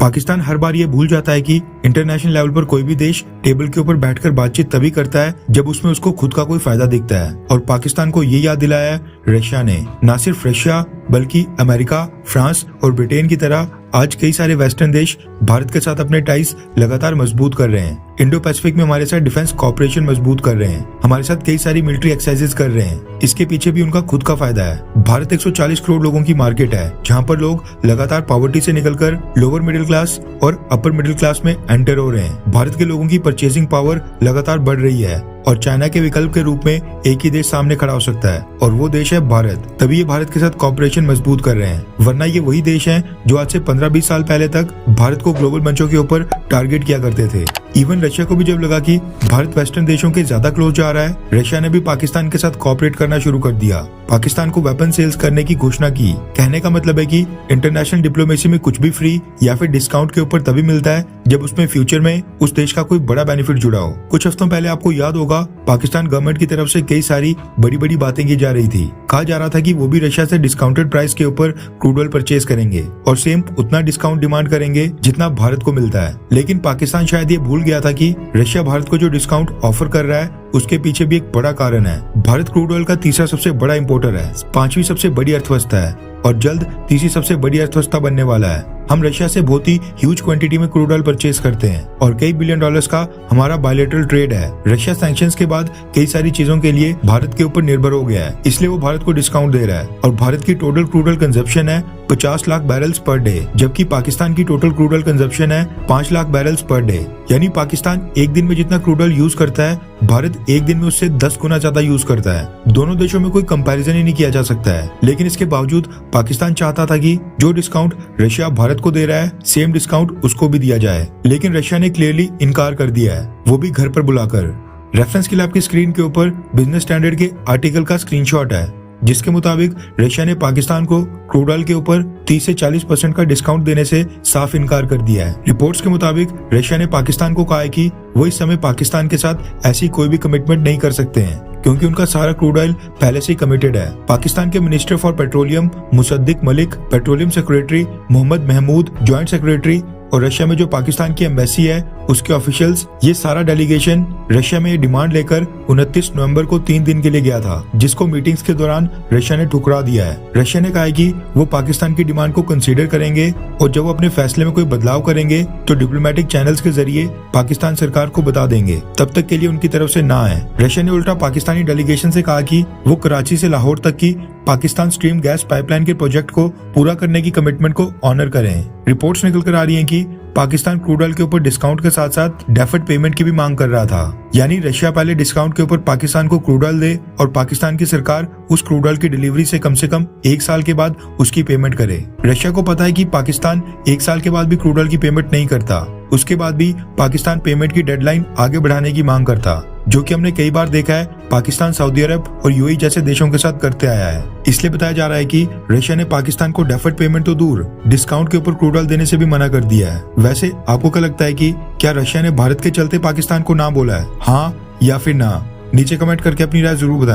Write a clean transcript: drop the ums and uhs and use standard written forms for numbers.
पाकिस्तान हर बार ये भूल जाता है कि इंटरनेशनल लेवल पर कोई भी देश टेबल के ऊपर बैठकर बातचीत तभी करता है जब उसमें उसको खुद का कोई फायदा दिखता है। और पाकिस्तान को ये याद दिलाया रशिया ने। न सिर्फ रशिया बल्कि अमेरिका, फ्रांस और ब्रिटेन की तरह आज कई सारे वेस्टर्न देश भारत के साथ अपने टाइज लगातार मजबूत कर रहे हैं। इंडो पैसिफिक में हमारे साथ डिफेंस कॉपरेशन मजबूत कर रहे हैं, हमारे साथ कई सारी मिलिट्री एक्सरसाइजेस कर रहे हैं। इसके पीछे भी उनका खुद का फायदा है। भारत 140 करोड़ लोगों की मार्केट है, जहां पर लोग लगातार पॉवर्टी से निकलकर लोअर मिडिल क्लास और अपर मिडिल क्लास में एंटर हो रहे हैं। भारत के लोगों की परचेसिंग पावर लगातार बढ़ रही है और चाइना के विकल्प के रूप में एक ही देश सामने खड़ा हो सकता है और वो देश है भारत। तभी ये भारत के साथ कॉपरेशन मजबूत कर रहे हैं, वरना ये वही देश हैं जो आज से 15-20 साल पहले तक भारत को ग्लोबल मंचों के ऊपर टारगेट किया करते थे। इवन रशिया को भी जब लगा कि भारत वेस्टर्न देशों के ज्यादा क्लोज जा रहा है, रशिया ने भी पाकिस्तान के साथ कॉपरेट करना शुरू कर दिया। पाकिस्तान को वेपन सेल्स करने की घोषणा की। कहने का मतलब है कि इंटरनेशनल डिप्लोमेसी में कुछ भी फ्री या फिर डिस्काउंट के ऊपर तभी मिलता है जब उसमें फ्यूचर में उस देश का कोई बड़ा बेनिफिट जुड़ा हो। कुछ हफ्तों पहले आपको याद होगा पाकिस्तान गवर्नमेंट की तरफ से कई सारी बड़ी बड़ी बातें की जा रही थी। कहा जा रहा था कि वो भी रशिया से डिस्काउंटेड प्राइस के ऊपर क्रूड ऑयल परचेज करेंगे और सेम उतना डिस्काउंट डिमांड करेंगे जितना भारत को मिलता है। लेकिन पाकिस्तान शायद ये भूल गया था कि रशिया भारत को जो डिस्काउंट ऑफर कर रहा है उसके पीछे भी एक बड़ा कारण है। भारत क्रूड ऑयल का तीसरा सबसे बड़ा इंपोर्टर है, 5वीं सबसे बड़ी अर्थव्यवस्था है और जल्द तीसरी सबसे बड़ी अर्थव्यवस्था बनने वाला है। हम रशिया से बहुत ही ह्यूज क्वांटिटी में क्रूड ऑयल परचेज करते हैं और कई बिलियन डॉलर्स का हमारा बायलैटरल ट्रेड है। रशिया सैंक्शंस के बाद कई सारी चीजों के लिए भारत के ऊपर निर्भर हो गया है, इसलिए वो भारत को डिस्काउंट दे रहा है। और भारत की टोटल क्रूड ऑयल कंजप्शन है 50 लाख बैरल्स पर डे, जबकि पाकिस्तान की टोटल क्रूड ऑयल कंजप्शन है 5 लाख बैरल्स पर डे। यानी पाकिस्तान एक दिन में जितना क्रूड ऑयल यूज करता है, भारत एक दिन में उससे 10 गुना ज्यादा यूज करता है। दोनों देशों में कोई कंपैरिजन ही नहीं किया जा सकता है। लेकिन इसके बावजूद पाकिस्तान चाहता था कि जो डिस्काउंट रशिया भारत को दे रहा है, सेम डिस्काउंट उसको भी दिया जाए। लेकिन रशिया ने क्लियरली इनकार कर दिया है, वो भी घर पर बुलाकर। रेफरेंस के लिए आपकी स्क्रीन के ऊपर बिजनेस स्टैंडर्ड के आर्टिकल का स्क्रीनशॉट है, जिसके मुताबिक रशिया ने पाकिस्तान को क्रूड ऑयल के ऊपर 30 से 40% का डिस्काउंट देने से साफ इनकार कर दिया है। रिपोर्ट्स के मुताबिक रशिया ने पाकिस्तान को कहा है कि वो इस समय पाकिस्तान के साथ ऐसी कोई भी कमिटमेंट नहीं कर सकते हैं, क्योंकि उनका सारा क्रूड ऑयल पहले से ही कमिटेड है। पाकिस्तान के minister for petroleum Musadik Malik, petroleum secretary Mohammad Mahmood, joint secretary और रशिया में जो पाकिस्तान की एम्बेसी है उसके ऑफिशियल्स, ये सारा डेलीगेशन रशिया में ये डिमांड लेकर 29 नवंबर को 3 दिन के लिए गया था, जिसको मीटिंग्स के दौरान रशिया ने ठुकरा दिया है। रशिया ने कहा है कि वो पाकिस्तान की डिमांड को कंसीडर करेंगे और जब वो अपने फैसले में कोई बदलाव करेंगे तो डिप्लोमेटिक चैनल्स के जरिए पाकिस्तान सरकार को बता देंगे। तब तक के लिए उनकी तरफ से ना है। रशिया ने उल्टा पाकिस्तानी डेलीगेशन से कहा कि वो कराची से लाहौर तक की पाकिस्तान स्ट्रीम गैस पाइपलाइन के प्रोजेक्ट को पूरा करने की कमिटमेंट को ऑनर करें। रिपोर्ट्स निकल कर आ रही हैं कि पाकिस्तान क्रूड ऑयल के ऊपर डिस्काउंट के साथ साथ डेफर्ड पेमेंट की भी मांग कर रहा था। यानी रशिया पहले डिस्काउंट के ऊपर पाकिस्तान को क्रूड ऑयल दे और पाकिस्तान की सरकार उस क्रूड ऑयल की डिलीवरी से कम 1 साल के बाद उसकी पेमेंट करे। रशिया को पता है कि पाकिस्तान 1 साल के बाद भी क्रूड ऑयल की पेमेंट नहीं करता, उसके बाद भी पाकिस्तान पेमेंट की डेडलाइन आगे बढ़ाने की मांग करता, जो कि हमने कई बार देखा है पाकिस्तान सऊदी अरब और यूएई जैसे देशों के साथ करते आया है। इसलिए बताया जा रहा है कि रशिया ने पाकिस्तान को डेफर्ड पेमेंट तो दूर, डिस्काउंट के ऊपर क्रूड ऑयल देने से भी मना कर दिया है। वैसे आपको क्या लगता है कि क्या रशिया ने भारत के चलते पाकिस्तान को ना बोला है, हाँ या फिर ना? नीचे कमेंट करके अपनी राय जरूर बताएं।